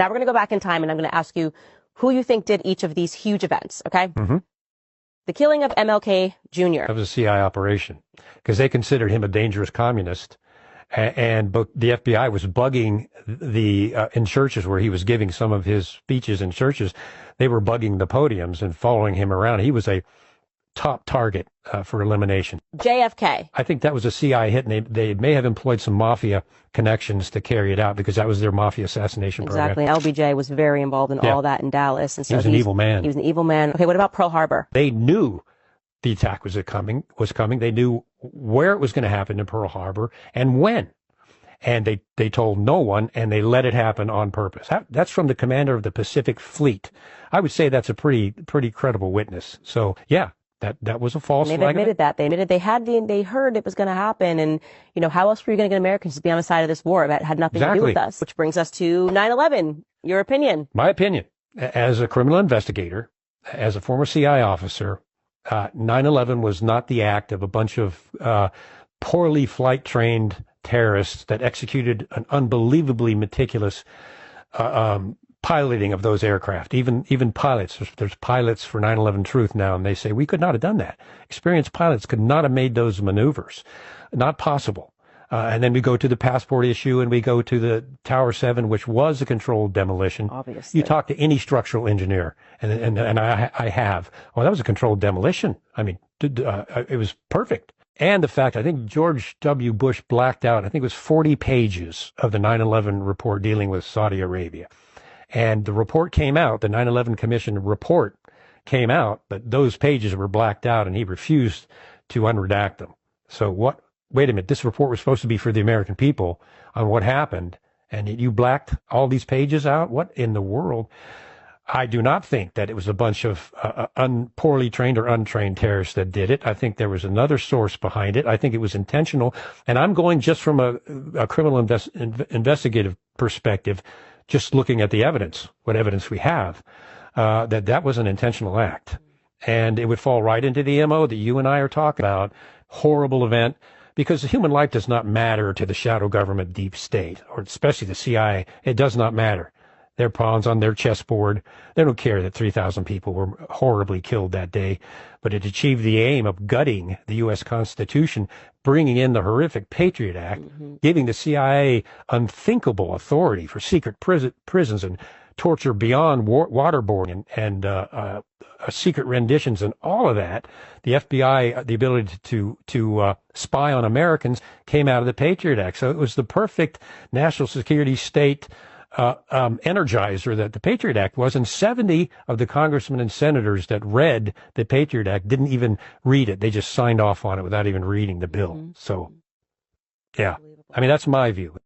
Now we're going to go back in time, and I'm going to ask you who you think did each of these huge events, okay? Mm-hmm. The killing of MLK Jr. That was a CIA operation because they considered him a dangerous communist. And but the FBI was bugging in churches where he was giving some of his speeches in churches. They were bugging the podiums and following him around. He was a top target for elimination. JFK. I think that was a CIA hit, and they may have employed some mafia connections to carry it out because that was their mafia assassination program. Exactly. LBJ was very involved in all that in Dallas. And so he was an evil man. He was an evil man. Okay, what about Pearl Harbor? They knew the attack was coming. They knew where it was going to happen in Pearl Harbor and when. And they told no one, and they let it happen on purpose. That's from the commander of the Pacific Fleet. I would say that's a pretty credible witness. So, yeah. That was a false flag. They've admitted that. They admitted they heard it was going to happen. And, how else were you going to get Americans to be on the side of this war? That had nothing to do with us. Which brings us to 9/11. Your opinion? My opinion. As a criminal investigator, as a former CIA officer, 9/11 was not the act of a bunch of poorly flight-trained terrorists that executed an unbelievably meticulous piloting of those aircraft. Even pilots, there's pilots for 9/11 Truth now, and they say we could not have done that. Experienced pilots could not have made those maneuvers. Not possible. And then we go to the passport issue, and we go to the Tower 7, which was a controlled demolition. Obviously. You talk to any structural engineer, and I have. Well, that was a controlled demolition. I mean, it was perfect. And the fact, I think George W. Bush blacked out, I think it was 40 pages of the 9/11 report dealing with Saudi Arabia. And the report came out, the 9/11 Commission report came out, but those pages were blacked out, and he refused to unredact them. So wait a minute, this report was supposed to be for the American people on what happened, and you blacked all these pages out? What in the world? I do not think that it was a bunch of poorly trained or untrained terrorists that did it. I think there was another source behind it. I think it was intentional. And I'm going just from a criminal investigative perspective, just looking at the evidence, what evidence we have, that was an intentional act. And it would fall right into the MO that you and I are talking about. Horrible event, because human life does not matter to the shadow government deep state, or especially the CIA. It does not matter. They're pawns on their chessboard. They don't care that 3,000 people were horribly killed that day, but it achieved the aim of gutting the U.S. Constitution, bringing in the horrific Patriot Act, giving the CIA unthinkable authority for secret prisons and torture beyond waterboarding and secret renditions and all of that. The FBI, the ability to spy on Americans came out of the Patriot Act. So it was the perfect national security state energizer that the Patriot Act was, and 70 of the congressmen and senators that read the Patriot Act didn't even read it. They just signed off on it without even reading the bill. So, yeah, I mean, that's my view.